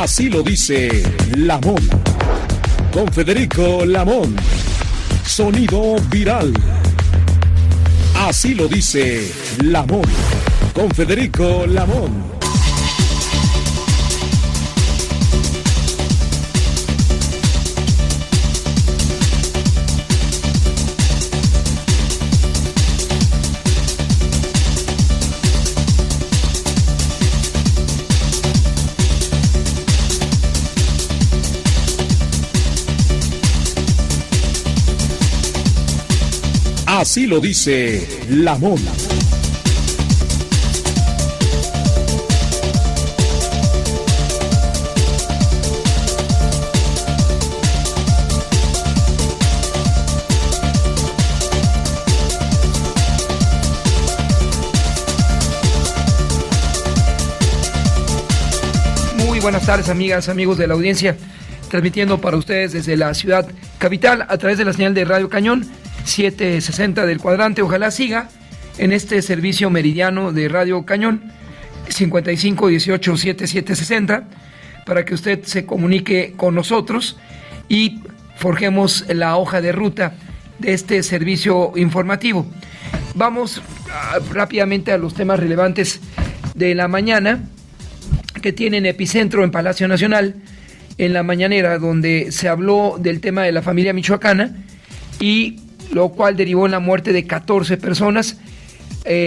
Así lo dice Lamón. Con Federico Lamón. Sonido viral. Así lo dice Lamón. Con Federico Lamón. Así lo dice Lamón. Muy buenas tardes, amigas, amigos de la audiencia, transmitiendo para ustedes desde la ciudad capital a través de la señal de Radio Cañón 760 del cuadrante. Ojalá siga en este servicio meridiano de Radio Cañón 55 18 7760 para que usted se comunique con nosotros y forjemos la hoja de ruta de este servicio informativo. Vamos rápidamente a los temas relevantes de la mañana que tienen epicentro en Palacio Nacional en la mañanera, donde se habló del tema de la familia michoacana y lo cual derivó en la muerte de 14 personas.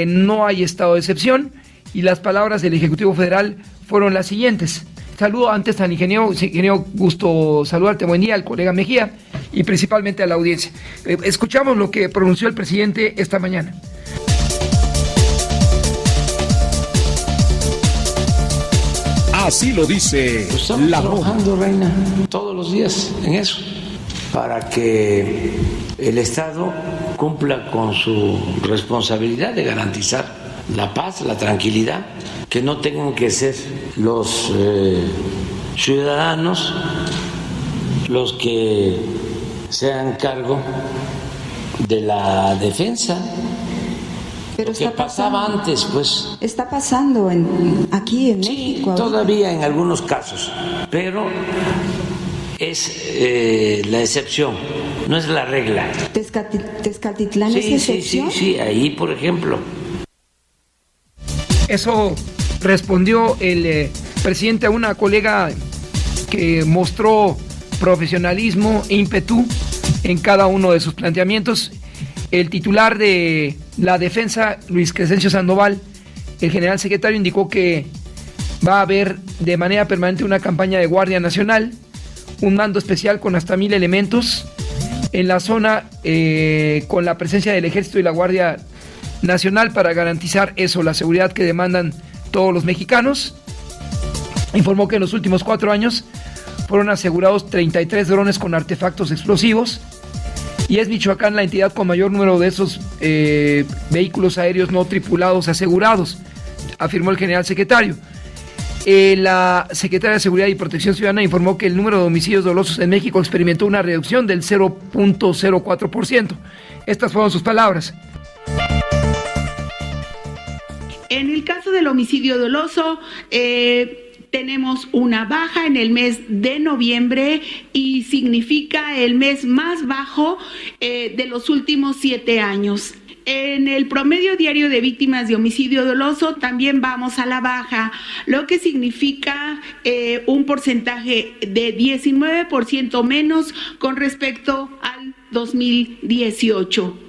No hay estado de excepción y las palabras del Ejecutivo Federal fueron las siguientes. Saludo antes al ingeniero, gusto saludarte, buen día, al colega Mejía y principalmente a la audiencia. Escuchamos lo que pronunció el presidente esta mañana. Así lo dice Estamos trabajando, Reina, todos los días en eso, para que el Estado cumpla con su responsabilidad de garantizar la paz, la tranquilidad, que no tengan que ser los ciudadanos los que se hagan cargo de la defensa. Pero lo que pasaba antes, pues. Está pasando aquí en México. Sí, todavía en algunos casos, pero es la excepción, no es la regla. ¿Tezcatitlán es excepción? Sí, ahí por ejemplo. Eso respondió el presidente a una colega que mostró profesionalismo e ímpetu en cada uno de sus planteamientos. El titular de la defensa, Luis Crescencio Sandoval, el general secretario, indicó que va a haber de manera permanente una campaña de Guardia Nacional, un mando especial con hasta 1,000 elementos en la zona, con la presencia del Ejército y la Guardia Nacional para garantizar eso, la seguridad que demandan todos los mexicanos. Informó que en los últimos 4 años fueron asegurados 33 drones con artefactos explosivos y es Michoacán la entidad con mayor número de esos vehículos aéreos no tripulados asegurados, afirmó el general secretario. La secretaria de Seguridad y Protección Ciudadana informó que el número de homicidios dolosos en México experimentó una reducción del 0.04%. Estas fueron sus palabras. En el caso del homicidio doloso, tenemos una baja en el mes de noviembre y significa el mes más bajo de los últimos 7 años. En el promedio diario de víctimas de homicidio doloso también vamos a la baja, lo que significa un porcentaje de 19% menos con respecto al 2018.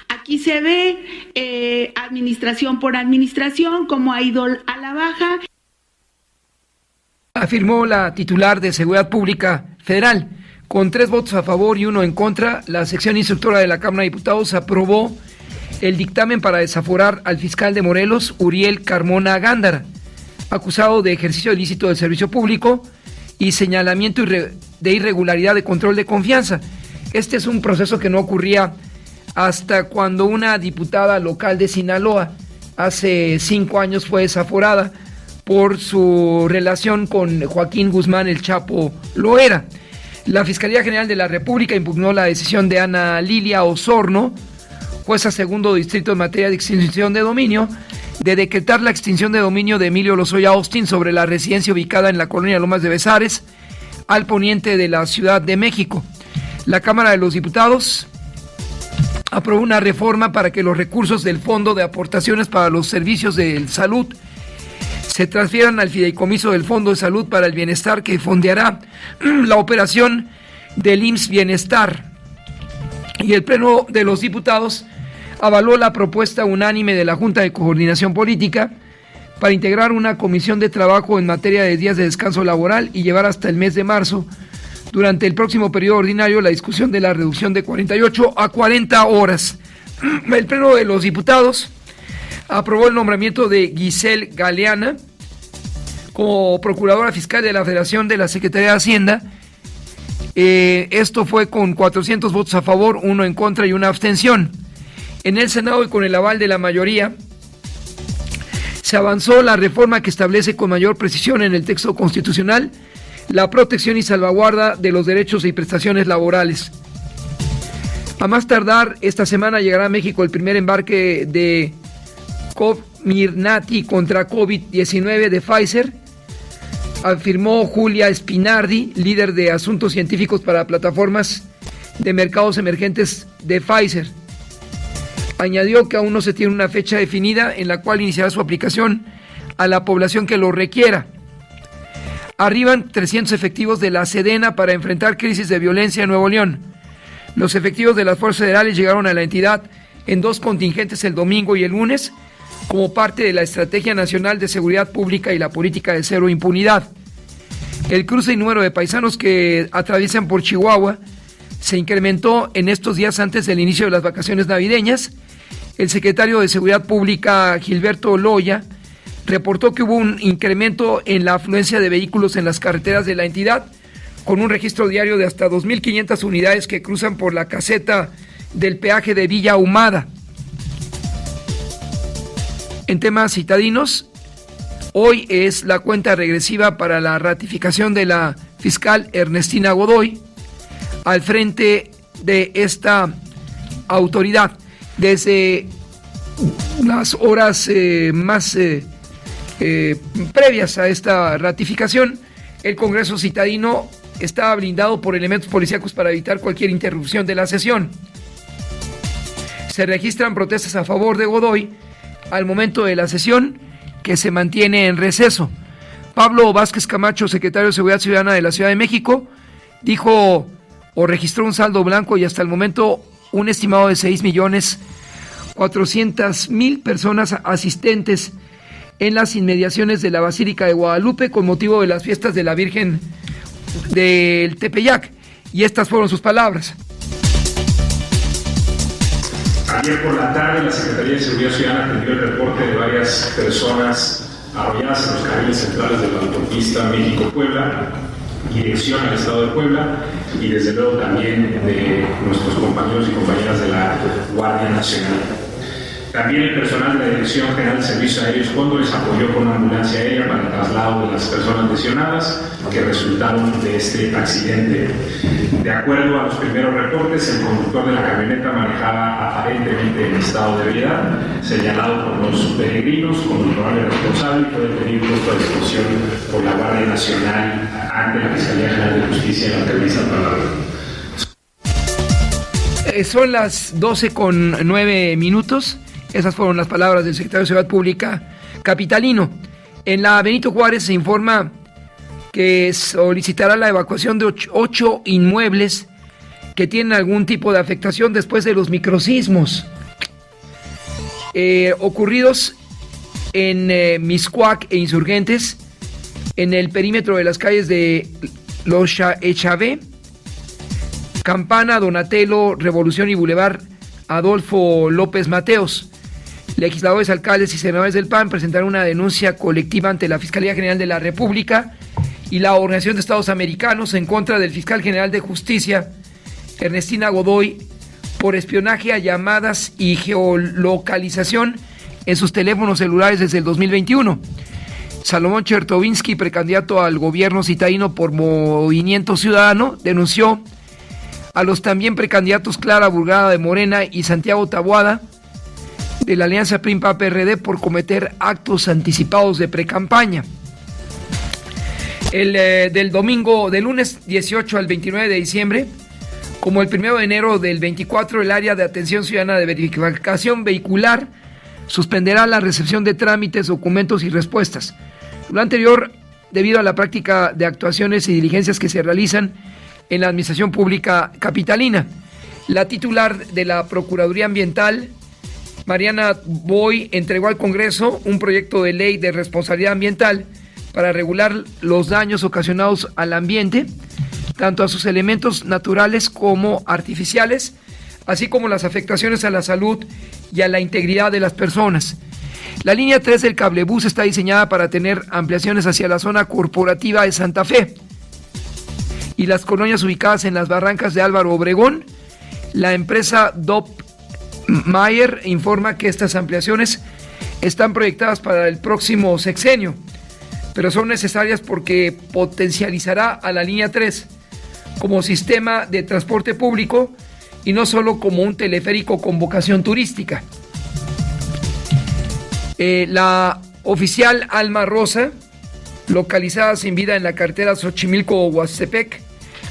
Aquí se ve administración por administración cómo ha ido a la baja. Afirmó la titular de Seguridad Pública Federal. Con 3 votos a favor y 1 en contra, la sección instructora de la Cámara de Diputados aprobó el dictamen para desaforar al fiscal de Morelos, Uriel Carmona Gándara, acusado de ejercicio ilícito del servicio público y señalamiento de irregularidad de control de confianza. Este es un proceso que no ocurría hasta cuando una diputada local de Sinaloa hace 5 años fue desaforada por su relación con Joaquín Guzmán el Chapo Loera. La Fiscalía General de la República impugnó la decisión de Ana Lilia Osorno, jueza segundo distrito en materia de extinción de dominio, de decretar la extinción de dominio de Emilio Lozoya Austin sobre la residencia ubicada en la colonia Lomas de Bezares, al poniente de la Ciudad de México. La Cámara de los Diputados aprobó una reforma para que los recursos del Fondo de Aportaciones para los Servicios de Salud se transfieran al fideicomiso del Fondo de Salud para el Bienestar, que fondeará la operación del IMSS Bienestar. Y el Pleno de los Diputados avaló la propuesta unánime de la Junta de Coordinación Política para integrar una comisión de trabajo en materia de días de descanso laboral y llevar hasta el mes de marzo, durante el próximo periodo ordinario, la discusión de la reducción de 48 a 40 horas. El Pleno de los Diputados aprobó el nombramiento de Giselle Galeana como Procuradora Fiscal de la Federación de la Secretaría de Hacienda. Esto fue con 400 votos a favor, 1 en contra y 1 abstención. En el Senado, y con el aval de la mayoría, se avanzó la reforma que establece con mayor precisión en el texto constitucional la protección y salvaguarda de los derechos y prestaciones laborales. A más tardar, esta semana llegará a México el primer embarque de Comirnaty contra COVID-19 de Pfizer, afirmó Julia Spinardi, líder de asuntos científicos para plataformas de mercados emergentes de Pfizer. Añadió que aún no se tiene una fecha definida en la cual iniciará su aplicación a la población que lo requiera. Arriban 300 efectivos de la Sedena para enfrentar crisis de violencia en Nuevo León. Los efectivos de las fuerzas federales llegaron a la entidad en 2 contingentes el domingo y el lunes, como parte de la Estrategia Nacional de Seguridad Pública y la Política de Cero Impunidad. El cruce y número de paisanos que atraviesan por Chihuahua se incrementó en estos días antes del inicio de las vacaciones navideñas. El secretario de Seguridad Pública, Gilberto Loya, reportó que hubo un incremento en la afluencia de vehículos en las carreteras de la entidad, con un registro diario de hasta 2.500 unidades que cruzan por la caseta del peaje de Villa Ahumada. En temas citadinos, hoy es la cuenta regresiva para la ratificación de la fiscal Ernestina Godoy al frente de esta autoridad. Desde las horas más previas a esta ratificación, el Congreso citadino estaba blindado por elementos policíacos para evitar cualquier interrupción de la sesión. Se registran protestas a favor de Godoy al momento de la sesión, que se mantiene en receso. Pablo Vázquez Camacho, secretario de Seguridad Ciudadana de la Ciudad de México, dijo o registró un saldo blanco y hasta el momento un estimado de 6.400.000 personas asistentes en las inmediaciones de la Basílica de Guadalupe con motivo de las fiestas de la Virgen del Tepeyac. Y estas fueron sus palabras. Ayer por la tarde la Secretaría de Seguridad Ciudadana atendió el reporte de varias personas arrolladas en los carriles centrales de la autopista México-Puebla, dirección al estado de Puebla, y desde luego también de nuestros compañeros y compañeras de la Guardia Nacional. También el personal de la Dirección General de Servicios Aéreos Cóndores apoyó con una ambulancia aérea para el traslado de las personas lesionadas que resultaron de este accidente. De acuerdo a los primeros reportes, el conductor de la camioneta manejaba aparentemente en estado de ebriedad, señalado por los peregrinos como el probable responsable y fue detenido y puesto a disposición por la Guardia Nacional ante la Fiscalía General de Justicia en la Televisa Palabra. Son las 12:09. Esas fueron las palabras del secretario de Seguridad Pública capitalino. En la Benito Juárez se informa que solicitará la evacuación de 8 inmuebles que tienen algún tipo de afectación después de los microsismos ocurridos en Mixcoac e Insurgentes, en el perímetro de las calles de Los Echavé, Campana, Donatello, Revolución y Boulevard Adolfo López Mateos. Legisladores, alcaldes y senadores del PAN presentaron una denuncia colectiva ante la Fiscalía General de la República y la Organización de Estados Americanos en contra del fiscal general de Justicia, Ernestina Godoy, por espionaje a llamadas y geolocalización en sus teléfonos celulares desde el 2021. Salomón Chertovinsky, precandidato al gobierno citadino por Movimiento Ciudadano, denunció a los también precandidatos Clara Burgada de Morena y Santiago Taboada de la alianza PRI-PAN-PRD por cometer actos anticipados de precampaña. Del lunes 18 al 29 de diciembre, como el 1 de enero del 24, el área de atención ciudadana de verificación vehicular suspenderá la recepción de trámites, documentos y respuestas. Lo anterior, debido a la práctica de actuaciones y diligencias que se realizan en la administración pública capitalina. La titular de la Procuraduría Ambiental, Mariana Boy, entregó al Congreso un proyecto de ley de responsabilidad ambiental para regular los daños ocasionados al ambiente, tanto a sus elementos naturales como artificiales, así como las afectaciones a la salud y a la integridad de las personas. La línea 3 del cablebús está diseñada para tener ampliaciones hacia la zona corporativa de Santa Fe y las colonias ubicadas en las barrancas de Álvaro Obregón. La empresa Doppmayer informa que estas ampliaciones están proyectadas para el próximo sexenio, pero son necesarias porque potencializará a la línea 3 como sistema de transporte público y no solo como un teleférico con vocación turística. La oficial Alma Rosa, localizada sin vida en la carretera Xochimilco-Huastepec,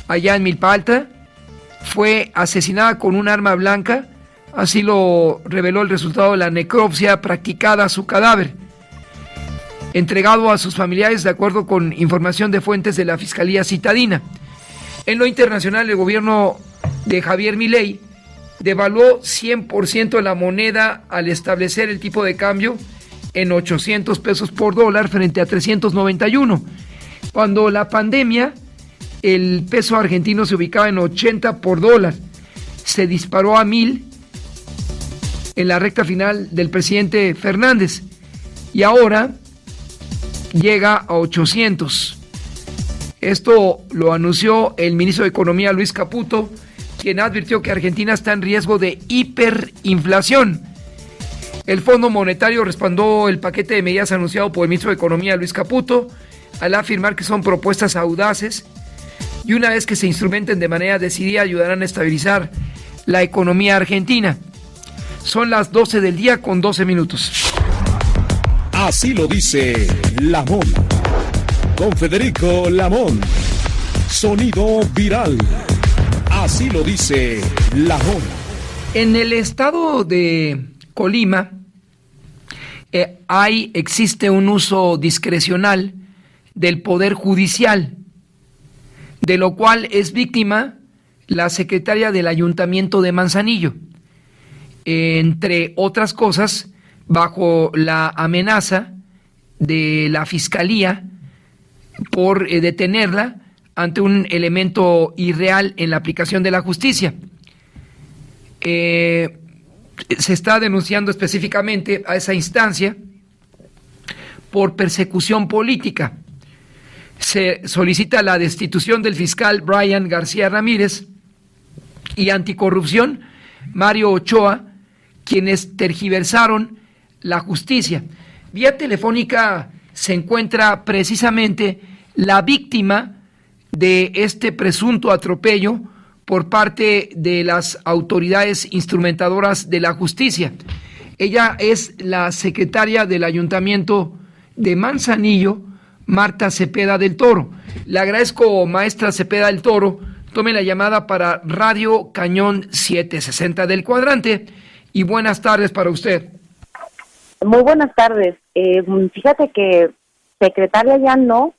allá en Milpa Alta, fue asesinada con un arma blanca, así lo reveló el resultado de la necropsia practicada a su cadáver, entregado a sus familiares de acuerdo con información de fuentes de la Fiscalía Citadina. En lo internacional, el gobierno de Javier Milei devaluó 100% la moneda al establecer el tipo de cambio en 800 pesos por dólar frente a 391. Cuando la pandemia, el peso argentino se ubicaba en 80 por dólar. Se disparó a 1000 en la recta final del presidente Fernández y ahora llega a 800. Esto lo anunció el ministro de Economía, Luis Caputo, quien advirtió que Argentina está en riesgo de hiperinflación. El Fondo Monetario respaldó el paquete de medidas anunciado por el ministro de Economía, Luis Caputo, al afirmar que son propuestas audaces y una vez que se instrumenten de manera decidida ayudarán a estabilizar la economía argentina. Son las 12 del día con 12 minutos. Así lo dice Lamón. Con Federico Lamón. Sonido viral. Así lo dice Lamón. En el estado de Colima existe un uso discrecional del Poder Judicial, de lo cual es víctima la secretaria del Ayuntamiento de Manzanillo, entre otras cosas, bajo la amenaza de la Fiscalía por detenerla ante un elemento irreal en la aplicación de la justicia. Se está denunciando específicamente a esa instancia por persecución política. Se solicita la destitución del fiscal Brian García Ramírez y anticorrupción Mario Ochoa, quienes tergiversaron la justicia. Vía telefónica se encuentra precisamente la víctima de este presunto atropello por parte de las autoridades instrumentadoras de la justicia. Ella es la secretaria del Ayuntamiento de Manzanillo, Marta Cepeda del Toro. Le agradezco, maestra Cepeda del Toro, tome la llamada para Radio Cañón 760 del Cuadrante y buenas tardes para usted. Muy buenas tardes. Fíjate que secretaria ya no,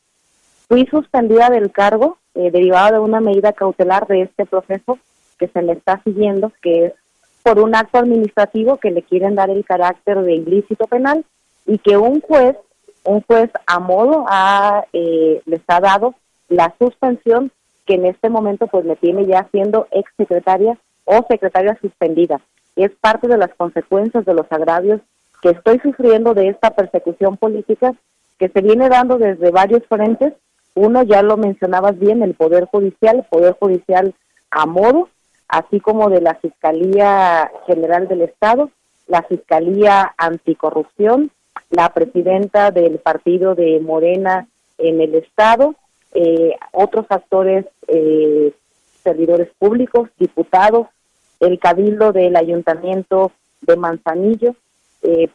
fui suspendida del cargo derivado de una medida cautelar de este proceso que se le está siguiendo, que es por un acto administrativo que le quieren dar el carácter de ilícito penal y que un juez a modo les ha dado la suspensión, que en este momento pues me tiene ya siendo exsecretaria o secretaria suspendida. Es parte de las consecuencias de los agravios que estoy sufriendo de esta persecución política que se viene dando desde varios frentes. Uno, ya lo mencionabas bien, el Poder Judicial a modo, así como de la Fiscalía General del Estado, la Fiscalía Anticorrupción, la presidenta del partido de Morena en el Estado, otros actores, servidores públicos, diputados, el Cabildo del Ayuntamiento de Manzanillo,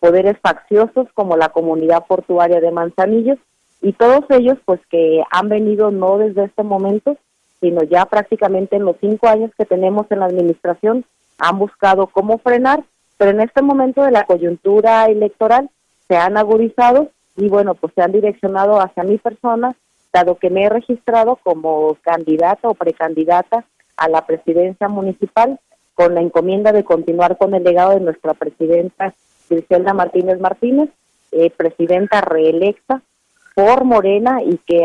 poderes facciosos como la comunidad portuaria de Manzanillo, y todos ellos pues que han venido no desde este momento, sino ya prácticamente en los 5 años que tenemos en la administración, han buscado cómo frenar, pero en este momento de la coyuntura electoral se han agudizado y bueno, pues se han direccionado hacia mi persona, dado que me he registrado como candidata o precandidata a la presidencia municipal, con la encomienda de continuar con el legado de nuestra presidenta Griselda Martínez Martínez, presidenta reelecta por Morena y que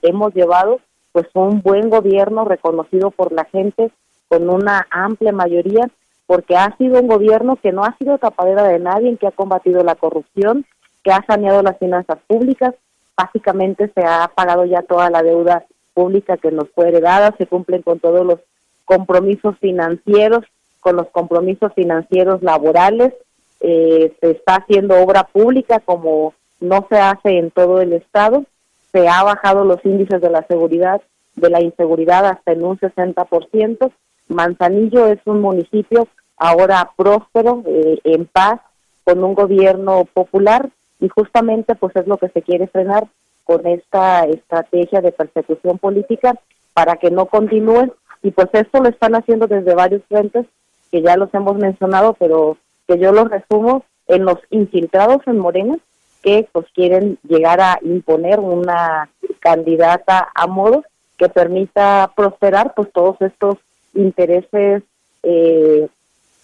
hemos llevado pues un buen gobierno reconocido por la gente con una amplia mayoría, porque ha sido un gobierno que no ha sido tapadera de nadie, que ha combatido la corrupción, que ha saneado las finanzas públicas, básicamente se ha pagado ya toda la deuda pública que nos fue heredada, se cumplen con todos los compromisos financieros, con los compromisos financieros laborales, se está haciendo obra pública como no se hace en todo el estado, se ha bajado los índices de la seguridad, de la inseguridad hasta en un 60%. Manzanillo es un municipio ahora próspero, en paz, con un gobierno popular, y justamente pues es lo que se quiere frenar con esta estrategia de persecución política para que no continúe, y pues esto lo están haciendo desde varios frentes que ya los hemos mencionado, pero que yo los resumo en los infiltrados en Morena, que pues quieren llegar a imponer una candidata a modo que permita prosperar pues todos estos intereses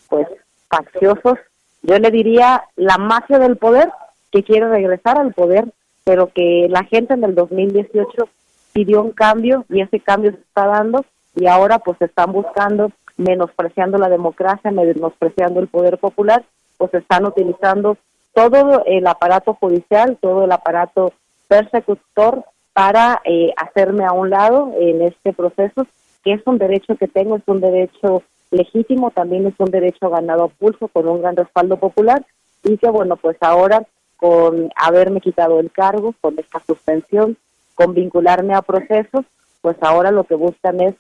pues facciosos. Yo le diría la mafia del poder, que quiere regresar al poder, pero que la gente en el 2018 pidió un cambio y ese cambio se está dando, y ahora pues están buscando, menospreciando la democracia, menospreciando el poder popular, pues están utilizando todo el aparato judicial, todo el aparato persecutor para hacerme a un lado en este proceso, que es un derecho que tengo, es un derecho legítimo, también es un derecho ganado a pulso con un gran respaldo popular, y que bueno, pues ahora con haberme quitado el cargo, con esta suspensión, con vincularme a procesos, pues ahora lo que buscan es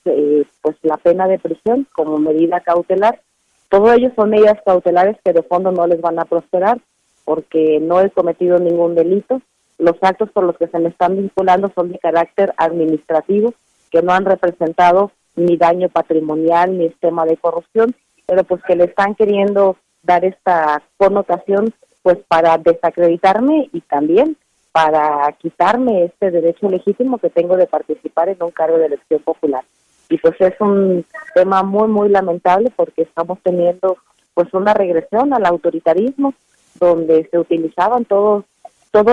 pues la pena de prisión como medida cautelar. Todo ello son medidas cautelares que de fondo no les van a prosperar porque no he cometido ningún delito. Los actos por los que se me están vinculando son de carácter administrativo, que no han representado ni daño patrimonial ni esquema de corrupción, pero pues que le están queriendo dar esta connotación pues para desacreditarme y también para quitarme este derecho legítimo que tengo de participar en un cargo de elección popular. Y pues es un tema muy, muy lamentable porque estamos teniendo pues una regresión al autoritarismo, donde se utilizaban todo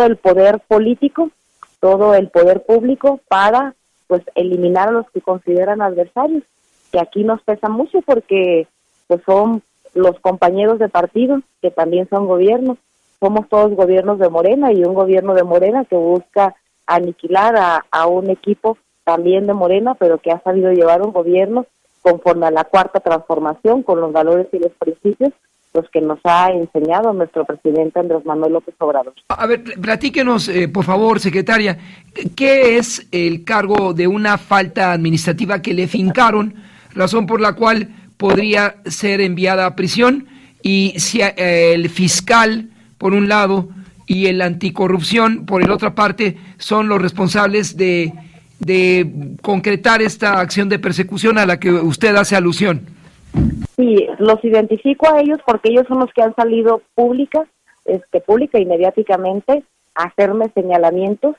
el poder político, todo el poder público para pues eliminar a los que consideran adversarios, que aquí nos pesa mucho porque pues son los compañeros de partido que también son gobiernos. Somos todos gobiernos de Morena y un gobierno de Morena que busca aniquilar a un equipo también de Morena, pero que ha sabido llevar un gobierno conforme a la cuarta transformación, con los valores y los principios los que nos ha enseñado nuestro presidente Andrés Manuel López Obrador. A ver, platíquenos, por favor, secretaria, ¿qué es el cargo de una falta administrativa que le fincaron, razón por la cual podría ser enviada a prisión? Y si el fiscal, por un lado, y el anticorrupción, por la otra parte, son los responsables de concretar esta acción de persecución a la que usted hace alusión. Sí, los identifico a ellos porque ellos son los que han salido pública y mediáticamente a hacerme señalamientos,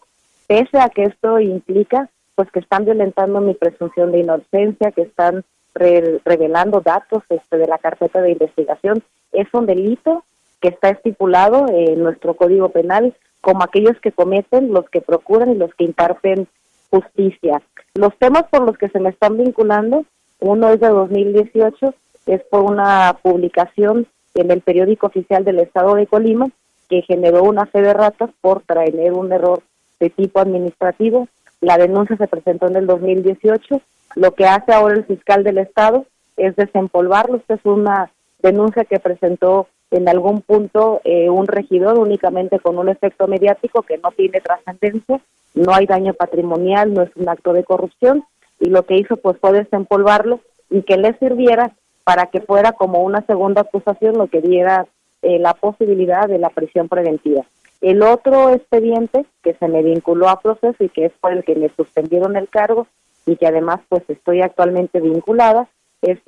pese a que esto implica pues que están violentando mi presunción de inocencia, que están revelando datos de la carpeta de investigación. Es un delito que está estipulado en nuestro Código Penal como aquellos que cometen, los que procuran y los que imparten justicia. Los temas por los que se me están vinculando, uno es de 2018, es por una publicación en el periódico oficial del Estado de Colima que generó una fe de ratas por traer un error de tipo administrativo. La denuncia se presentó en el 2018. Lo que hace ahora el fiscal del Estado es desempolvarlo. Esta es una denuncia que presentó en algún punto un regidor únicamente con un efecto mediático que no tiene trascendencia, no hay daño patrimonial, no es un acto de corrupción, y lo que hizo pues fue desempolvarlo y que le sirviera para que fuera como una segunda acusación, lo que diera la posibilidad de la prisión preventiva. El otro expediente que se me vinculó a proceso y que es por el que me suspendieron el cargo y que además pues estoy actualmente vinculada, es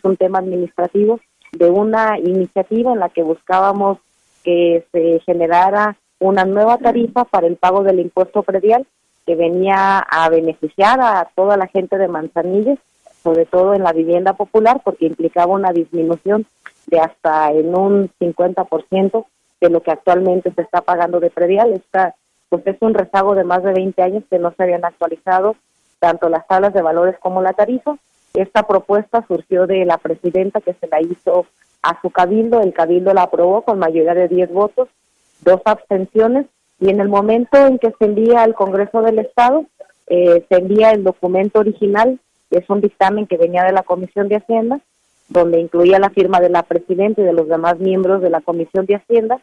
un tema administrativo de una iniciativa en la que buscábamos que se generara una nueva tarifa para el pago del impuesto predial que venía a beneficiar a toda la gente de Manzanillo, sobre todo en la vivienda popular, porque implicaba una disminución de hasta en un 50% de lo que actualmente se está pagando de predial. Pues es un rezago de más de 20 años que no se habían actualizado tanto las tablas de valores como la tarifa. Esta propuesta surgió de la presidenta, que se la hizo a su cabildo. El cabildo la aprobó con mayoría de 10 votos, 2 abstenciones, y en el momento en que se envía al Congreso del Estado, se envía el documento original, que es un dictamen que venía de la Comisión de Hacienda, donde incluía la firma de la presidenta y de los demás miembros de la Comisión de Hacienda,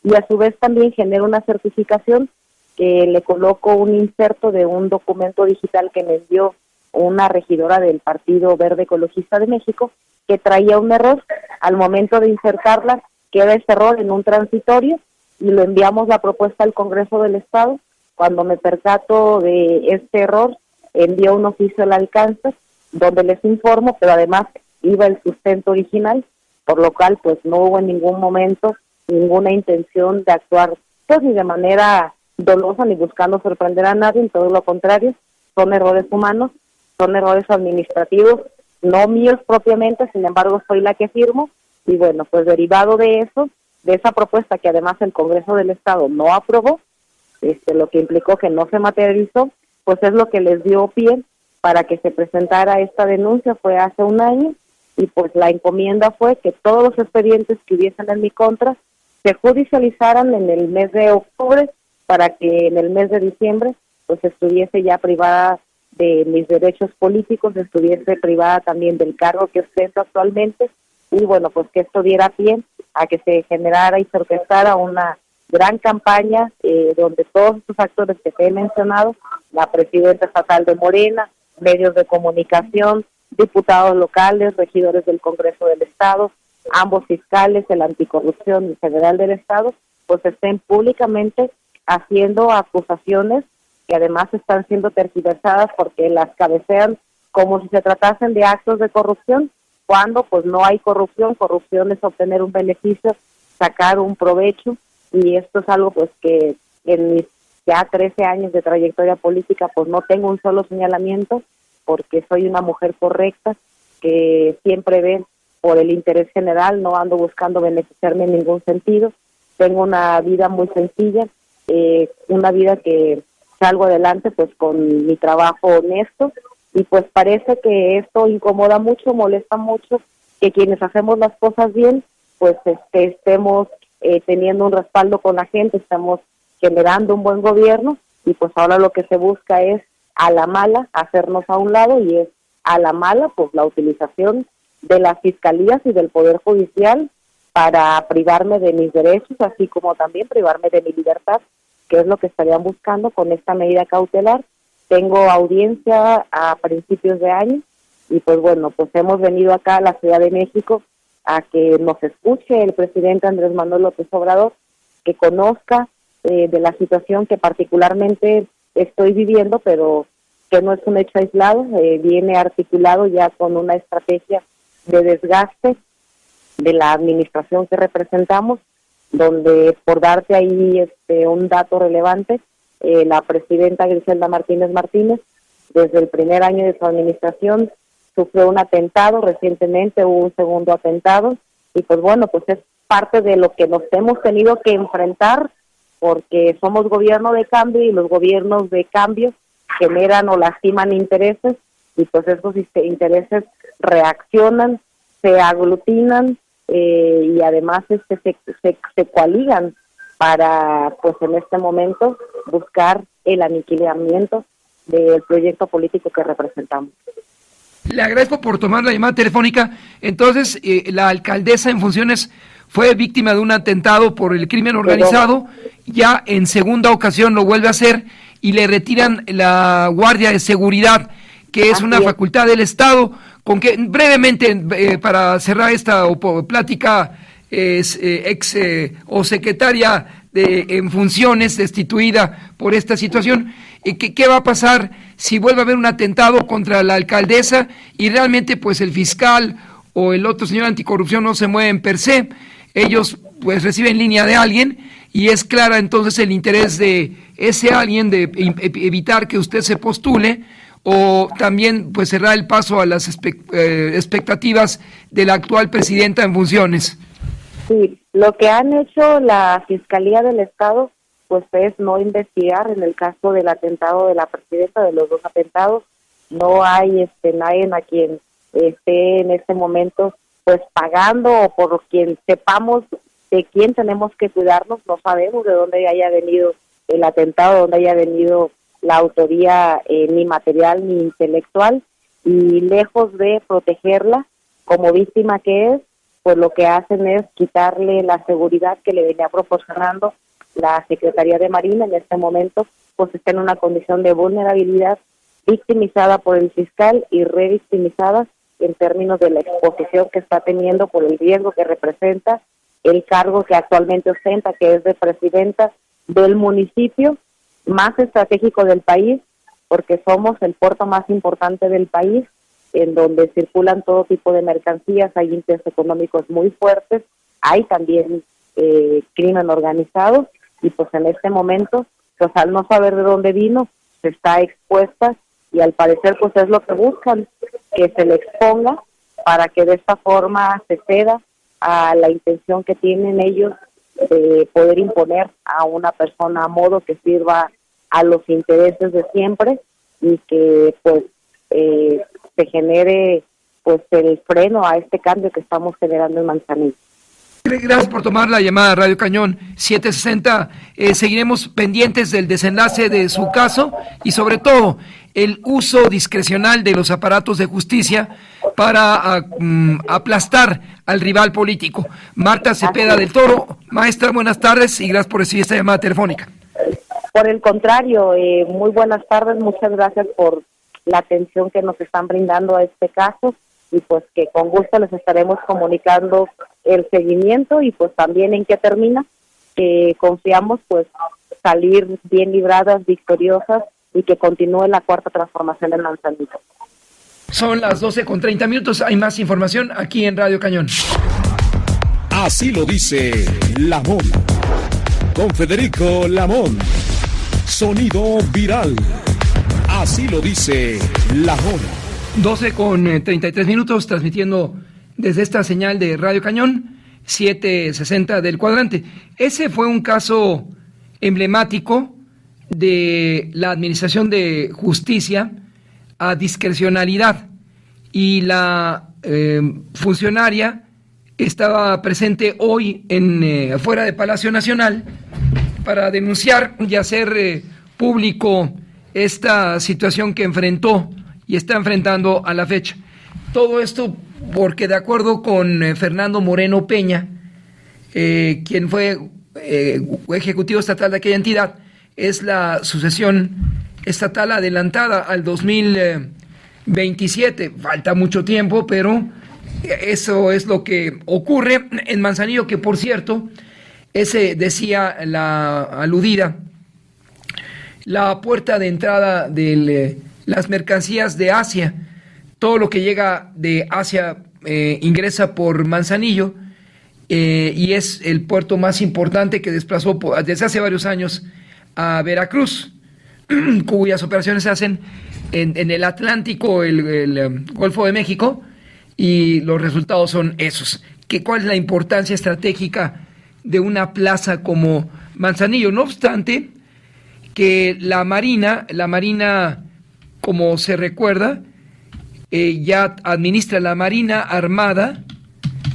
y a su vez también genera una certificación que le coloco un inserto de un documento digital que me envió una regidora del Partido Verde Ecologista de México, que traía un error. Al momento de insertarla, queda ese error en un transitorio, y lo enviamos la propuesta al Congreso del Estado. Cuando me percato de este error, envió un oficio al alcance, donde les informo, pero además iba el sustento original, por lo cual pues no hubo en ningún momento ninguna intención de actuar pues ni de manera dolosa ni buscando sorprender a nadie, en todo lo contrario, son errores humanos, son errores administrativos, no míos propiamente, sin embargo soy la que firmo, y bueno, pues derivado de eso, de esa propuesta que además el Congreso del Estado no aprobó, lo que implicó que no se materializó, pues es lo que les dio pie para que se presentara esta denuncia. Fue hace un año, y pues la encomienda fue que todos los expedientes que hubiesen en mi contra se judicializaran en el mes de octubre, para que en el mes de diciembre pues estuviese ya privada de mis derechos políticos, estuviese privada también del cargo que ostento actualmente, y bueno, pues que esto diera pie a que se generara y se orquestara una gran campaña donde todos estos actores que te he mencionado, la presidenta estatal de Morena, medios de comunicación, diputados locales, regidores del Congreso del Estado, ambos fiscales, el anticorrupción federal del Estado, pues estén públicamente haciendo acusaciones que además están siendo tergiversadas porque las cabecean como si se tratasen de actos de corrupción, cuando pues no hay corrupción. Corrupción es obtener un beneficio, sacar un provecho, y esto es algo pues que en mis ya 13 años de trayectoria política pues no tengo un solo señalamiento, porque soy una mujer correcta que siempre ve por el interés general, no ando buscando beneficiarme en ningún sentido. Tengo una vida muy sencilla, una vida que salgo adelante pues con mi trabajo honesto, y pues parece que esto incomoda mucho, molesta mucho, que quienes hacemos las cosas bien pues estemos teniendo un respaldo con la gente, estamos generando un buen gobierno, y pues ahora lo que se busca es a la mala hacernos a un lado, y es a la mala pues la utilización de las fiscalías y del Poder Judicial para privarme de mis derechos, así como también privarme de mi libertad, que es lo que estarían buscando con esta medida cautelar. Tengo audiencia a principios de año, y pues bueno, pues hemos venido acá a la Ciudad de México a que nos escuche el presidente Andrés Manuel López Obrador, que conozca de la situación que particularmente estoy viviendo, pero que no es un hecho aislado, viene articulado ya con una estrategia de desgaste de la administración que representamos, donde, por darte ahí un dato relevante, la presidenta Griselda Martínez Martínez, desde el primer año de su administración, sufrió un atentado, recientemente hubo un segundo atentado, y pues bueno, pues es parte de lo que nos hemos tenido que enfrentar, porque somos gobierno de cambio, y los gobiernos de cambio generan o lastiman intereses, y pues esos intereses reaccionan, se aglutinan, y además se coaligan para, pues en este momento, buscar el aniquilamiento del proyecto político que representamos. Le agradezco por tomar la llamada telefónica. Entonces, la alcaldesa en funciones fue víctima de un atentado por el crimen organizado, ya en segunda ocasión lo vuelve a hacer, y le retiran la guardia de seguridad, que es una facultad del Estado. Con que brevemente, para cerrar esta plática, o secretaria en funciones, destituida por esta situación. ¿Qué va a pasar si vuelve a haber un atentado contra la alcaldesa y realmente pues el fiscal o el otro señor anticorrupción no se mueven per se? Ellos pues reciben línea de alguien y es clara entonces el interés de ese alguien de evitar que usted se postule, o también pues cerrar el paso a las expectativas de la actual presidenta en funciones. Sí, lo que han hecho la Fiscalía del Estado pues es no investigar en el caso del atentado de la presidenta, de los dos atentados. No hay nadie a quien esté en este momento pues pagando, o por quien sepamos de quién tenemos que cuidarnos. No sabemos de dónde haya venido el atentado, dónde haya venido la autoría ni material ni intelectual, y lejos de protegerla como víctima que es, pues lo que hacen es quitarle la seguridad que le venía proporcionando la Secretaría de Marina. En este momento pues está en una condición de vulnerabilidad, victimizada por el fiscal y revictimizada en términos de la exposición que está teniendo por el riesgo que representa el cargo que actualmente ostenta, que es de presidenta del municipio más estratégico del país, porque somos el puerto más importante del país, en donde circulan todo tipo de mercancías, hay índices económicos muy fuertes, hay también crimen organizado, y pues en este momento, pues al no saber de dónde vino, se está expuesta, y al parecer pues es lo que buscan, que se le exponga para que de esta forma se ceda a la intención que tienen ellos de poder imponer a una persona a modo que sirva a los intereses de siempre, y que pues se genere pues el freno a este cambio que estamos generando en Manzanillo. Gracias por tomar la llamada, Radio Cañón 760. Seguiremos pendientes del desenlace de su caso y sobre todo el uso discrecional de los aparatos de justicia para aplastar al rival político. Marta Cepeda del Toro, maestra, buenas tardes y gracias por recibir esta llamada telefónica. Por el contrario, muy buenas tardes, muchas gracias por la atención que nos están brindando a este caso, y pues que con gusto les estaremos comunicando el seguimiento y pues también en qué termina, que confiamos pues salir bien libradas, victoriosas, y que continúe la cuarta transformación en Manzanillo. Son las 12:30. Hay más información aquí en Radio Cañón. Así lo dice Lamón. Con Federico Lamón. Sonido viral. Así lo dice Lamón. 12:33, transmitiendo desde esta señal de Radio Cañón 760 del cuadrante. Ese fue un caso emblemático de la administración de justicia a discrecionalidad, y la funcionaria estaba presente hoy fuera de Palacio Nacional para denunciar y hacer público esta situación que enfrentó y está enfrentando a la fecha. Todo esto porque, de acuerdo con Fernando Moreno Peña, quien fue ejecutivo estatal de aquella entidad, es la sucesión estatal adelantada al 2027. Falta mucho tiempo, pero eso es lo que ocurre en Manzanillo, que por cierto, ese decía la aludida, la puerta de entrada de las mercancías de Asia. Todo lo que llega de Asia ingresa por Manzanillo, y es el puerto más importante que desplazó desde hace varios años a Veracruz, cuyas operaciones se hacen en el Atlántico, el Golfo de México, y los resultados son esos. ¿Cuál es la importancia estratégica de una plaza como Manzanillo? No obstante, que la Marina, como se recuerda, ya administra la Marina Armada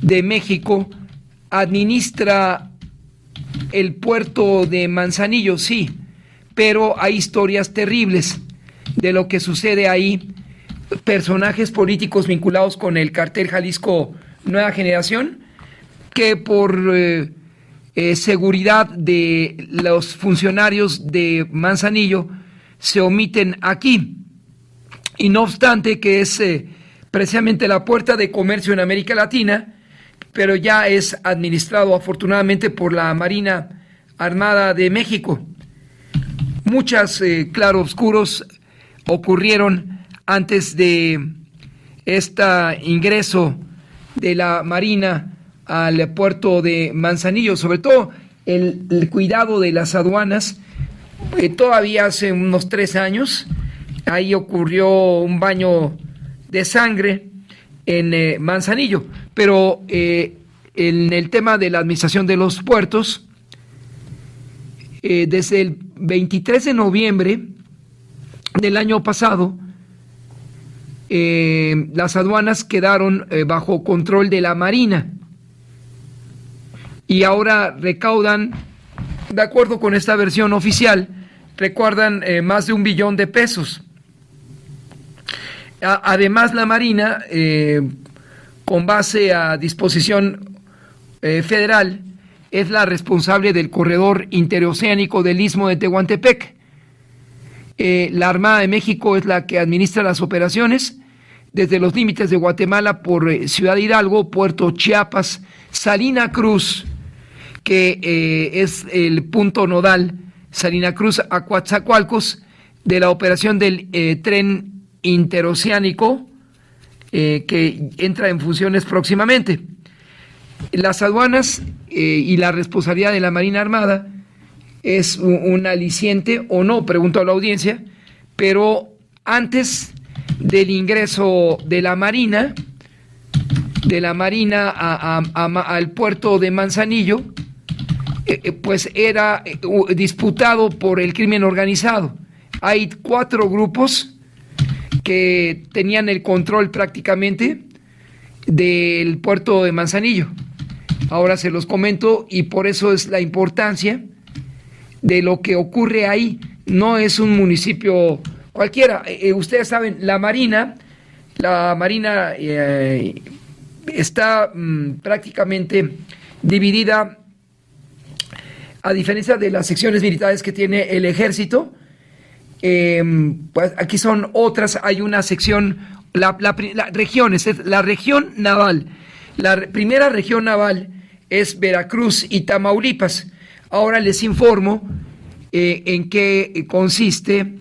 de México, administra el puerto de Manzanillo, sí, pero hay historias terribles de lo que sucede ahí. Personajes políticos vinculados con el cartel Jalisco Nueva Generación, que por seguridad de los funcionarios de Manzanillo se omiten aquí. Y no obstante que es precisamente la puerta de comercio en América Latina, pero ya es administrado afortunadamente por la Marina Armada de México. Muchos claroscuros ocurrieron antes de este ingreso de la Marina al puerto de Manzanillo, sobre todo el cuidado de las aduanas. Todavía hace unos 3 años, ahí ocurrió un baño de sangre en Manzanillo, pero en el tema de la administración de los puertos, desde el 23 de noviembre del año pasado, las aduanas quedaron bajo control de la Marina y ahora recaudan, de acuerdo con esta versión oficial, recuerdan más de $1 billón. Además, la Marina, con base a disposición federal, es la responsable del corredor interoceánico del Istmo de Tehuantepec. La Armada de México es la que administra las operaciones desde los límites de Guatemala por Ciudad Hidalgo, Puerto Chiapas, Salina Cruz, que es el punto nodal, Salina Cruz a Coatzacoalcos, de la operación del tren interoceánico que entra en funciones próximamente. Las aduanas y la responsabilidad de la Marina Armada es un aliciente o no, pregunto a la audiencia, pero antes del ingreso de la Marina al puerto de Manzanillo, pues era disputado por el crimen organizado. Hay 4 grupos que tenían el control prácticamente del puerto de Manzanillo. Ahora se los comento y por eso es la importancia de lo que ocurre ahí. No es un municipio cualquiera. Ustedes saben, la Marina está prácticamente dividida, a diferencia de las secciones militares que tiene el Ejército. Pues aquí son otras. Hay una sección, regiones, es la región naval. La primera región naval es Veracruz y Tamaulipas. Ahora les informo en qué consiste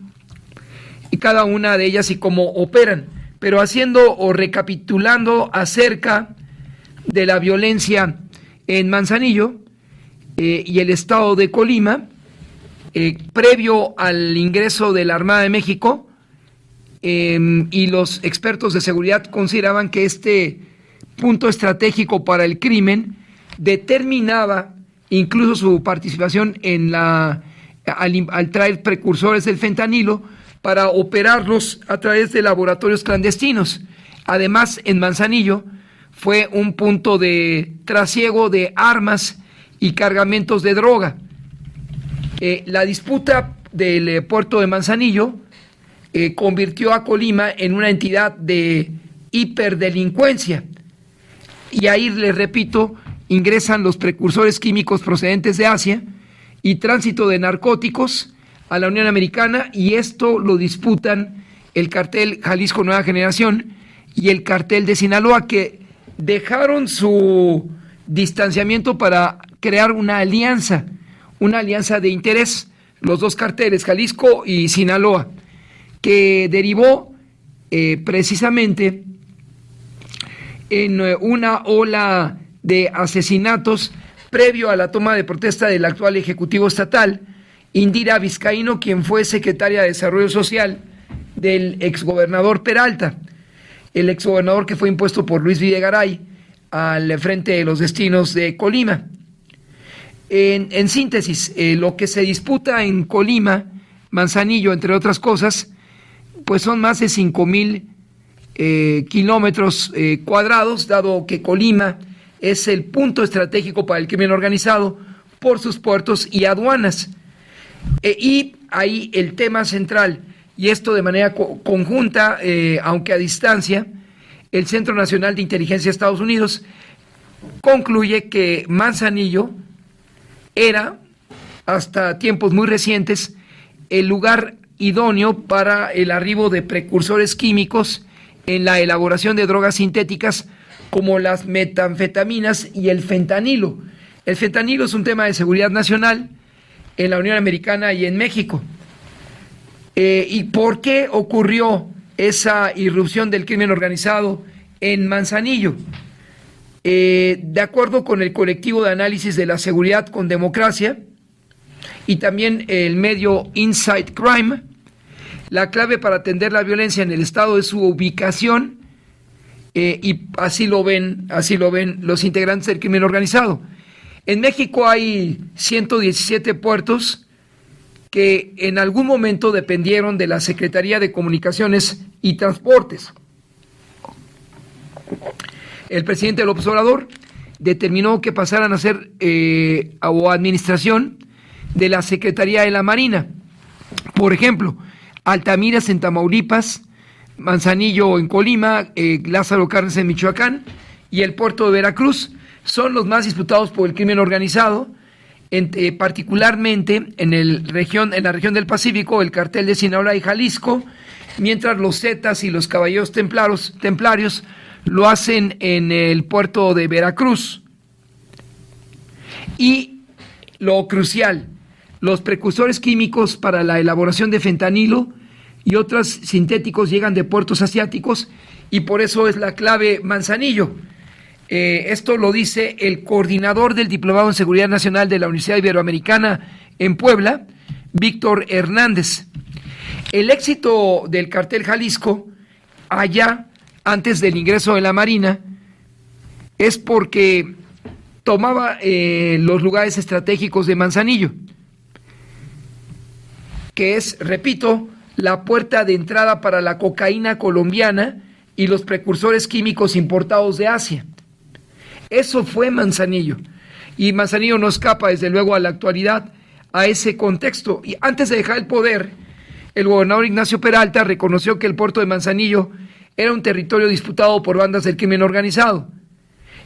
cada una de ellas y cómo operan, pero haciendo o recapitulando acerca de la violencia en Manzanillo y el estado de Colima, previo al ingreso de la Armada de México, y los expertos de seguridad consideraban que este punto estratégico para el crimen determinaba incluso su participación en al traer precursores del fentanilo para operarlos a través de laboratorios clandestinos. Además, en Manzanillo fue un punto de trasiego de armas y cargamentos de droga. La disputa del puerto de Manzanillo convirtió a Colima en una entidad de hiperdelincuencia. Y ahí, les repito, ingresan los precursores químicos procedentes de Asia y tránsito de narcóticos a la Unión Americana, y esto lo disputan el cartel Jalisco Nueva Generación y el cartel de Sinaloa, que dejaron su distanciamiento para crear una alianza de interés, los dos carteles, Jalisco y Sinaloa, que derivó precisamente en una ola de asesinatos previo a la toma de protesta del actual Ejecutivo Estatal, Indira Vizcaíno, quien fue secretaria de Desarrollo Social del exgobernador Peralta, el exgobernador que fue impuesto por Luis Videgaray al frente de los destinos de Colima. En síntesis, lo que se disputa en Colima, Manzanillo, entre otras cosas, pues son más de 5,000 kilómetros cuadrados, dado que Colima es el punto estratégico para el crimen organizado por sus puertos y aduanas. Y ahí el tema central, y esto de manera conjunta, aunque a distancia, el Centro Nacional de Inteligencia de Estados Unidos concluye que Manzanillo era, hasta tiempos muy recientes, el lugar idóneo para el arribo de precursores químicos en la elaboración de drogas sintéticas como las metanfetaminas y el fentanilo. El fentanilo es un tema de seguridad nacional en la Unión Americana y en México. ¿Y por qué ocurrió esa irrupción del crimen organizado en Manzanillo? De acuerdo con el colectivo de análisis de la seguridad con democracia y también el medio Inside Crime, la clave para atender la violencia en el estado es su ubicación, y así lo ven los integrantes del crimen organizado. En México hay 117 puertos que en algún momento dependieron de la Secretaría de Comunicaciones y Transportes. El presidente López Obrador determinó que pasaran a ser o administración de la Secretaría de la Marina. Por ejemplo, Altamira en Tamaulipas, Manzanillo en Colima, Lázaro Cárdenas en Michoacán y el puerto de Veracruz son los más disputados por el crimen organizado, particularmente en la región del Pacífico, el cartel de Sinaloa y Jalisco, mientras los Zetas y los caballeros templarios lo hacen en el puerto de Veracruz. Y lo crucial, los precursores químicos para la elaboración de fentanilo y otros sintéticos llegan de puertos asiáticos, y por eso es la clave Manzanillo. Esto lo dice el coordinador del Diplomado en Seguridad Nacional de la Universidad Iberoamericana en Puebla, Víctor Hernández. El éxito del cartel Jalisco, allá antes del ingreso de la Marina, es porque tomaba los lugares estratégicos de Manzanillo, que es, repito, la puerta de entrada para la cocaína colombiana y los precursores químicos importados de Asia. Eso fue Manzanillo, y Manzanillo no escapa desde luego a la actualidad a ese contexto. Y antes de dejar el poder, el gobernador Ignacio Peralta reconoció que el puerto de Manzanillo era un territorio disputado por bandas del crimen organizado.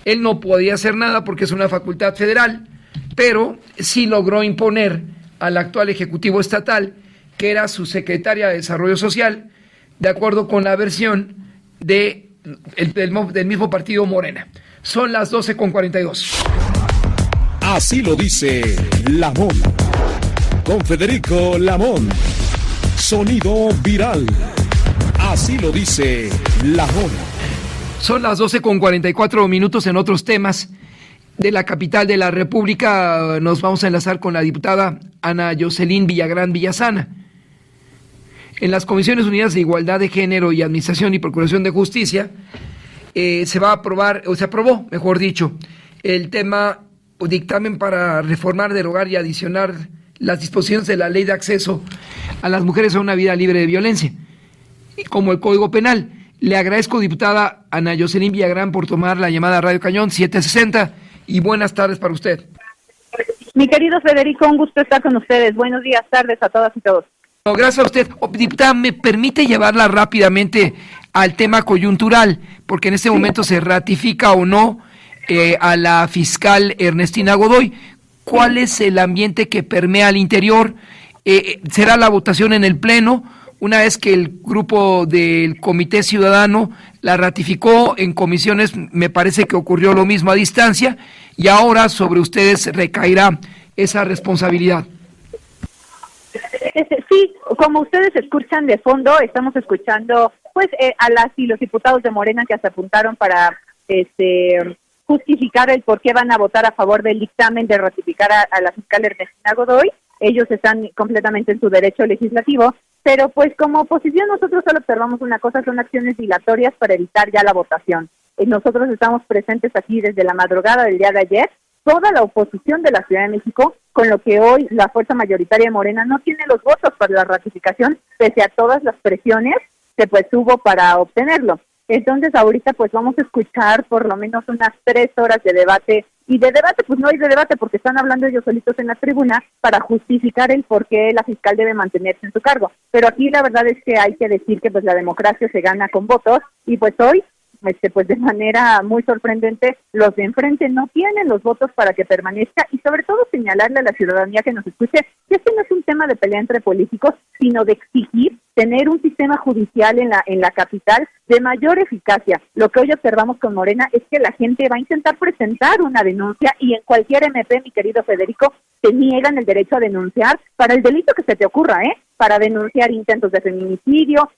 Él no podía hacer nada porque es una facultad federal, pero sí logró imponer al actual Ejecutivo Estatal, que era su secretaria de Desarrollo Social, de acuerdo con la versión del mismo partido Morena. Son las 12:42. Así lo dice Lamón. Con Federico Lamón. Sonido viral. Así lo dice Lamón. Son las 12:44 en otros temas de la capital de la República. Nos vamos a enlazar con la diputada Ana Jocelyn Villagrán Villasana. En las Comisiones Unidas de Igualdad de Género y Administración y Procuración de Justicia se va a aprobar, o se aprobó, mejor dicho, el tema o dictamen para reformar, derogar y adicionar las disposiciones de la Ley de Acceso a las Mujeres a una Vida Libre de Violencia, como el Código Penal. Le agradezco, diputada Ana Jocelyn Villagrán, por tomar la llamada a Radio Cañón 760, y buenas tardes para usted. Mi querido Federico, un gusto estar con ustedes. Buenos días, tardes a todas y todos. No, gracias a usted. Diputada, ¿me permite llevarla rápidamente al tema coyuntural? Porque en este momento se ratifica o no a la fiscal Ernestina Godoy. ¿Cuál es el ambiente que permea al interior? ¿Será la votación en el Pleno? Una vez que el grupo del Comité Ciudadano la ratificó en comisiones, me parece que ocurrió lo mismo a distancia, y ahora sobre ustedes recaerá esa responsabilidad. Sí, como ustedes escuchan de fondo, estamos escuchando a las y los diputados de Morena que se apuntaron para justificar el por qué van a votar a favor del dictamen de ratificar a la fiscal Ernestina Godoy. Ellos están completamente en su derecho legislativo, pero pues como oposición nosotros solo observamos una cosa: son acciones dilatorias para evitar ya la votación. Nosotros estamos presentes aquí desde la madrugada del día de ayer, toda la oposición de la Ciudad de México, con lo que hoy la fuerza mayoritaria de Morena no tiene los votos para la ratificación, pese a todas las presiones que pues hubo para obtenerlo. Entonces ahorita pues vamos a escuchar por lo menos unas 3 horas de debate, y de debate pues no hay de debate porque están hablando ellos solitos en la tribuna para justificar el por qué la fiscal debe mantenerse en su cargo. Pero aquí la verdad es que hay que decir que pues la democracia se gana con votos, y pues hoy pues de manera muy sorprendente, los de enfrente no tienen los votos para que permanezca, y sobre todo señalarle a la ciudadanía que nos escuche que este no es un tema de pelea entre políticos, sino de exigir tener un sistema judicial en la capital de mayor eficacia. Lo que hoy observamos con Morena es que la gente va a intentar presentar una denuncia, y en cualquier MP, mi querido Federico, te niegan el derecho a denunciar para el delito que se te ocurra, para denunciar intentos de feminicidio,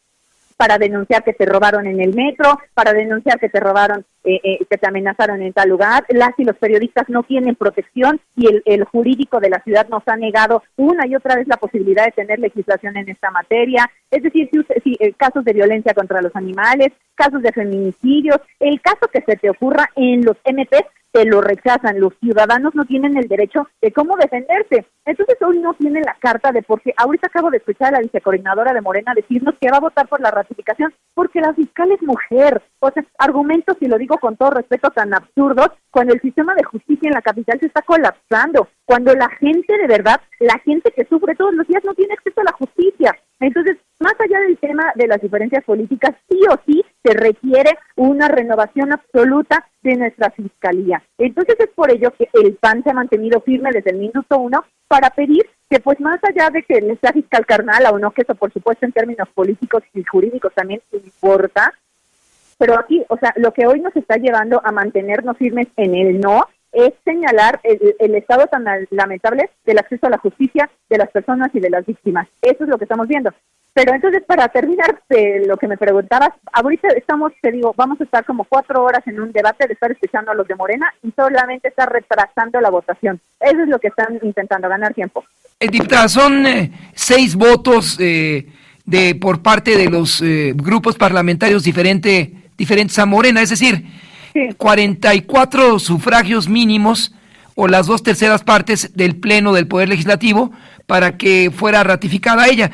para denunciar que te robaron en el metro, para denunciar que te robaron, que te amenazaron en tal lugar. Las y los periodistas no tienen protección, y el jurídico de la ciudad nos ha negado una y otra vez la posibilidad de tener legislación en esta materia. Es decir, si casos de violencia contra los animales, casos de feminicidios, el caso que se te ocurra en los MP, te lo rechazan. Los ciudadanos no tienen el derecho de cómo defenderse. Entonces hoy no tienen la carta de por qué. Ahorita acabo de escuchar a la vicecoordinadora de Morena decirnos que va a votar por la ratificación porque la fiscal es mujer. O sea, argumentos, y lo digo con todo respeto, tan absurdos, cuando el sistema de justicia en la capital se está colapsando, cuando la gente de verdad, la gente que sufre todos los días no tiene acceso a la justicia. Entonces, más allá del tema de las diferencias políticas, sí o sí se requiere una renovación absoluta de nuestra fiscalía. Entonces es por ello que el PAN se ha mantenido firme desde el minuto 1 para pedir que, pues más allá de que sea fiscal carnal o no, que eso por supuesto en términos políticos y jurídicos también importa, pero aquí, o sea, lo que hoy nos está llevando a mantenernos firmes en el no es señalar el estado tan lamentable del acceso a la justicia de las personas y de las víctimas. Eso es lo que estamos viendo. Pero entonces, para terminar lo que me preguntabas, ahorita estamos, te digo, vamos a estar como 4 horas en un debate de estar escuchando a los de Morena, y solamente está retrasando la votación. Eso es lo que están intentando, ganar tiempo. Diputada, son 6 votos por parte de los grupos parlamentarios diferentes a Morena, es decir, sí, 44 sufragios mínimos o las 2/3 partes del Pleno del Poder Legislativo para que fuera ratificada ella.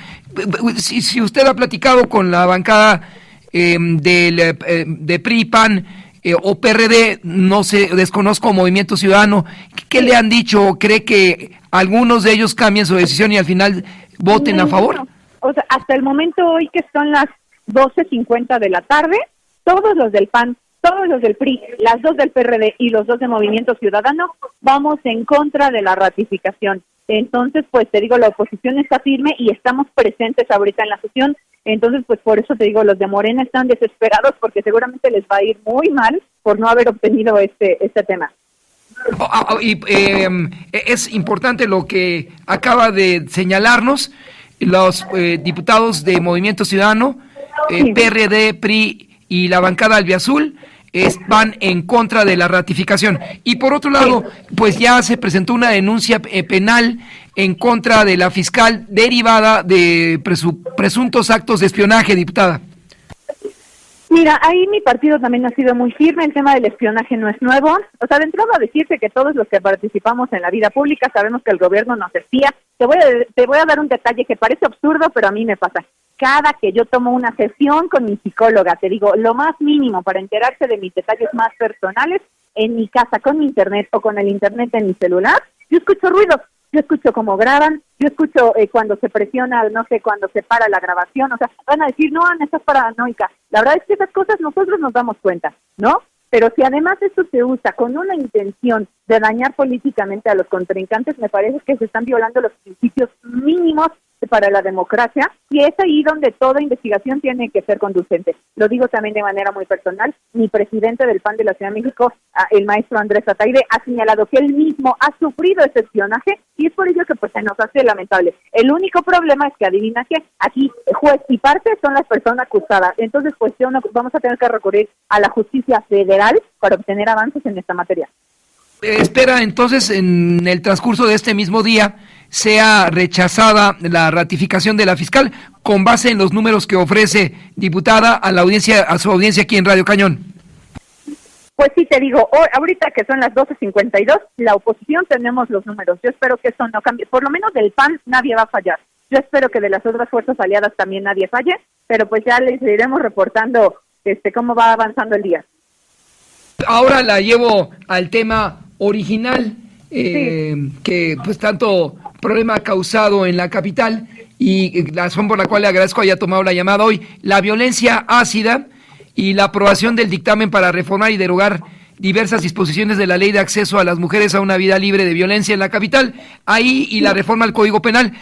Si usted ha platicado con la bancada de PRI, PAN o PRD, no sé, desconozco Movimiento Ciudadano, ¿qué le han dicho? ¿Cree que algunos de ellos cambien su decisión y al final voten a favor? O sea, hasta el momento hoy, que son las 12:50 de la tarde, todos los del PAN, todos los del PRI, las 2 del PRD y los 2 de Movimiento Ciudadano vamos en contra de la ratificación. Entonces, pues te digo, la oposición está firme y estamos presentes ahorita en la sesión. Entonces, pues por eso te digo, los de Morena están desesperados porque seguramente les va a ir muy mal por no haber obtenido este tema. Es importante lo que acaba de señalarnos los diputados de Movimiento Ciudadano, Sí. PRD, PRI y la bancada albiazul van en contra de la ratificación. Y por otro lado, pues ya se presentó una denuncia penal en contra de la fiscal derivada de presuntos actos de espionaje, diputada. Mira, ahí mi partido también ha sido muy firme. El tema del espionaje no es nuevo. O sea, de entrada a decirte que todos los que participamos en la vida pública sabemos que el gobierno nos espía. Te voy a dar un detalle que parece absurdo, pero a mí me pasa. Cada que yo tomo una sesión con mi psicóloga, te digo, lo más mínimo para enterarse de mis detalles más personales, en mi casa con mi internet o con el internet en mi celular, yo escucho ruidos. Yo escucho cómo graban, yo escucho cuando se presiona, no sé, cuando se para la grabación. O sea, van a decir, no, Ana, estás paranoica. La verdad es que esas cosas nosotros nos damos cuenta, ¿no? Pero si además esto se usa con una intención de dañar políticamente a los contrincantes, me parece que se están violando los principios mínimos para la democracia, y es ahí donde toda investigación tiene que ser conducente. Lo digo también de manera muy personal. Mi presidente del PAN de la Ciudad de México, el maestro Andrés Ataide, ha señalado que él mismo ha sufrido ese espionaje, y es por ello que pues se nos hace lamentable. El único problema es que, adivina qué, aquí juez y parte son las personas acusadas. Entonces pues vamos a tener que recurrir a la justicia federal para obtener avances en esta materia. Espera entonces en el transcurso de este mismo día sea rechazada la ratificación de la fiscal con base en los números que ofrece, diputada, a su audiencia aquí en Radio Cañón. Pues sí, te digo, ahorita que son las 12:52, la oposición tenemos los números. Yo espero que eso no cambie. Por lo menos del PAN nadie va a fallar. Yo espero que de las otras fuerzas aliadas también nadie falle, pero pues ya les iremos reportando cómo va avanzando el día. Ahora la llevo al tema original, que pues tanto problema ha causado en la capital, y la razón por la cual le agradezco haya tomado la llamada hoy, la violencia ácida y la aprobación del dictamen para reformar y derogar diversas disposiciones de la Ley de Acceso a las Mujeres a una Vida Libre de Violencia en la capital, ahí y la reforma al Código Penal.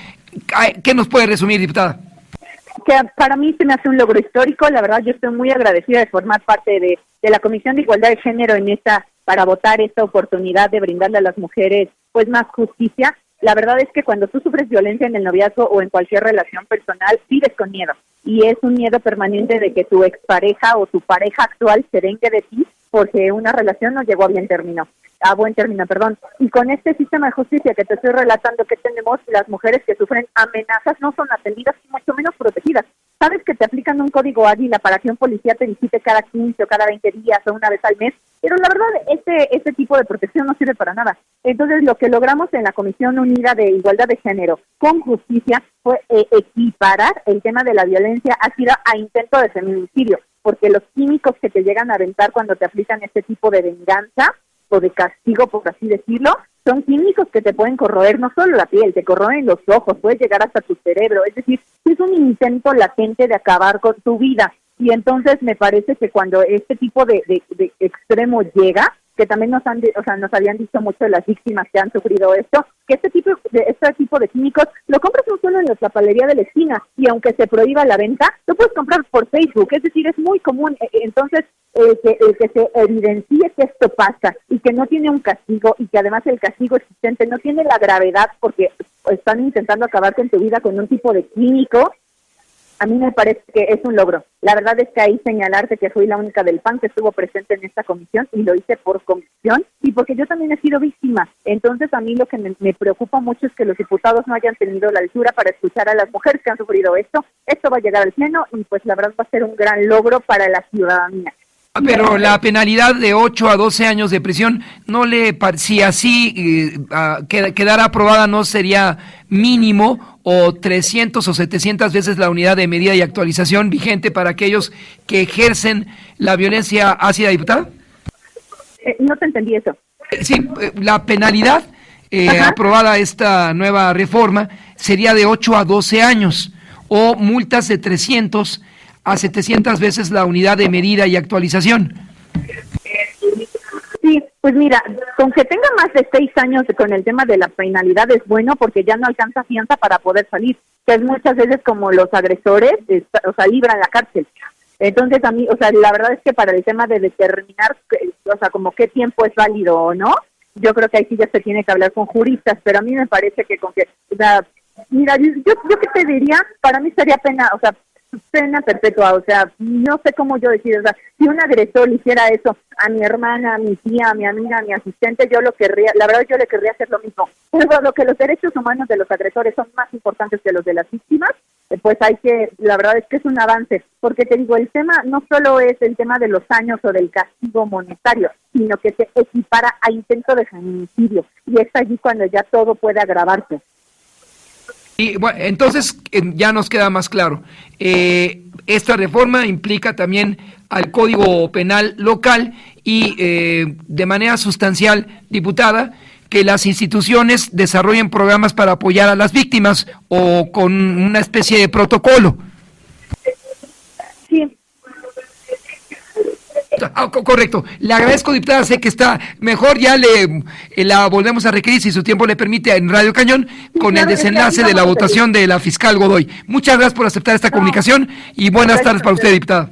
¿Qué nos puede resumir, diputada? Que para mí se me hace un logro histórico. La verdad, yo estoy muy agradecida de formar parte de la Comisión de Igualdad de Género para votar esta oportunidad de brindarle a las mujeres pues más justicia. La verdad es que cuando tú sufres violencia en el noviazgo o en cualquier relación personal, vives con miedo, y es un miedo permanente de que tu expareja o tu pareja actual se vengue de ti porque una relación no llegó a buen término. Y con este sistema de justicia que te estoy relatando que tenemos, las mujeres que sufren amenazas no son atendidas y mucho menos protegidas. Sabes que te aplican un código águila para que un policía te visite cada 15 o cada 20 días o una vez al mes, pero la verdad este tipo de protección no sirve para nada. Entonces lo que logramos en la Comisión Unida de Igualdad de Género con justicia fue equiparar el tema de la violencia a intento de feminicidio, porque los químicos que te llegan a aventar cuando te aplican este tipo de venganza o de castigo, por así decirlo, son químicos que te pueden corroer no solo la piel, te corroen los ojos, puede llegar hasta tu cerebro, es decir, es un intento latente de acabar con tu vida. Y entonces me parece que cuando este tipo de extremo llega, que también nos habían dicho mucho de las víctimas que han sufrido esto, que este tipo de químicos lo compras no solo en la papelería de la esquina, y aunque se prohíba la venta, lo puedes comprar por Facebook, es decir, es muy común. Entonces, el que se evidencie que esto pasa y que no tiene un castigo, y que además el castigo existente no tiene la gravedad porque están intentando acabar con tu vida con un tipo de químico, a mí me parece que es un logro. La verdad es que ahí señalarte que fui la única del PAN que estuvo presente en esta comisión, y lo hice por convicción y porque yo también he sido víctima. Entonces a mí lo que me preocupa mucho es que los diputados no hayan tenido la altura para escuchar a las mujeres que han sufrido esto. Esto va a llegar al Pleno y pues la verdad va a ser un gran logro para la ciudadanía. Pero la penalidad de 8 a 12 años de prisión, si así quedara aprobada, ¿no sería mínimo o 300 o 700 veces la unidad de medida y actualización vigente para aquellos que ejercen la violencia ácida, diputada? No te entendí eso. Sí, la penalidad aprobada esta nueva reforma sería de 8 a 12 años o multas de 300 a 700 veces la unidad de medida y actualización. Sí, pues mira, con que tenga más de 6 años con el tema de la penalidad es bueno, porque ya no alcanza fianza para poder salir, que es muchas veces como los agresores, libran la cárcel. Entonces a mí, la verdad es que para el tema de determinar, como qué tiempo es válido o no, yo creo que ahí sí ya se tiene que hablar con juristas, pero a mí me parece que mira, yo qué te diría, para mí sería pena perpetua, no sé cómo yo decir, si un agresor hiciera eso a mi hermana, a mi tía, a mi amiga, a mi asistente, yo le querría hacer lo mismo. Pero lo que los derechos humanos de los agresores son más importantes que los de las víctimas, pues la verdad es que es un avance, porque te digo, el tema no solo es el tema de los años o del castigo monetario, sino que se equipara a intento de feminicidio, y es allí cuando ya todo puede agravarse. Y bueno, entonces ya nos queda más claro. Esta reforma implica también al Código Penal local y de manera sustancial, diputada, que las instituciones desarrollen programas para apoyar a las víctimas o con una especie de protocolo. Sí. Correcto. Le agradezco, diputada, sé que está mejor, ya la volvemos a requerir, si su tiempo le permite, en Radio Cañón, con el desenlace de la votación de la fiscal Godoy. Muchas gracias por aceptar esta comunicación y buenas tardes para usted, diputada.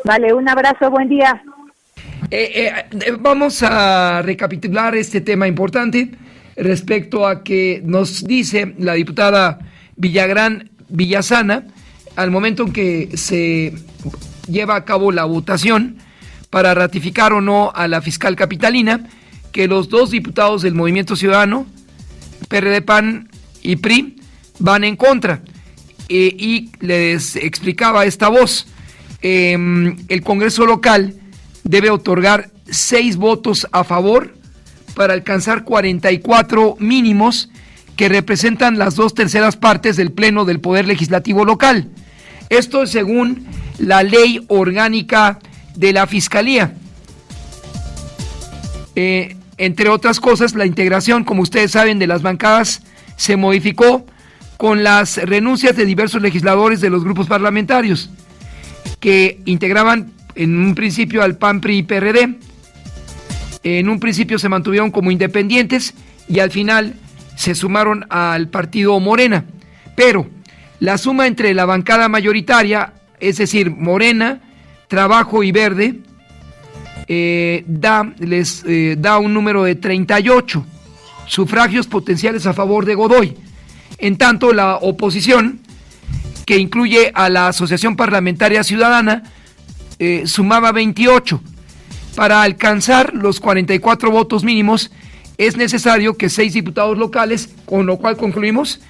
Vale, un abrazo, buen día. Vamos a recapitular este tema importante respecto a que nos dice la diputada Villagrán Villasana, al momento en que se lleva a cabo la votación para ratificar o no a la fiscal capitalina, que los 2 diputados del Movimiento Ciudadano, PRD, PAN y PRI, van en contra. Y les explicaba esta voz, el Congreso local debe otorgar 6 votos a favor para alcanzar 44 mínimos que representan las 2/3 partes del Pleno del Poder Legislativo local. Esto es según la Ley Orgánica de la Fiscalía. Entre otras cosas, la integración, como ustedes saben, de las bancadas se modificó con las renuncias de diversos legisladores de los grupos parlamentarios que integraban en un principio al PAN, PRI y PRD. En un principio se mantuvieron como independientes y al final se sumaron al partido Morena. Pero la suma entre la bancada mayoritaria, es decir, Morena, Trabajo y Verde, da un número de 38 sufragios potenciales a favor de Godoy. En tanto, la oposición, que incluye a la Asociación Parlamentaria Ciudadana, sumaba 28. Para alcanzar los 44 votos mínimos es necesario que 6 diputados locales, con lo cual concluimos,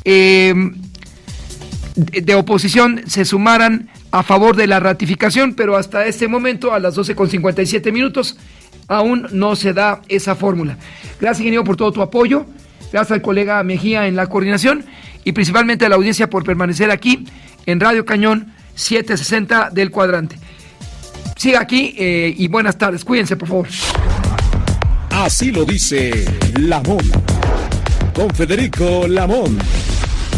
de oposición se sumaran a favor de la ratificación, pero hasta este momento, a las 12:57, aún no se da esa fórmula. Gracias, ingeniero, por todo tu apoyo. Gracias al colega Mejía en la coordinación y principalmente a la audiencia por permanecer aquí en Radio Cañón 760 del Cuadrante. Siga aquí y buenas tardes. Cuídense, por favor. Así lo dice Lamón. Con Federico Lamón.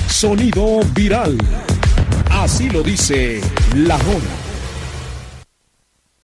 Sonido viral. Así lo dice Lamón.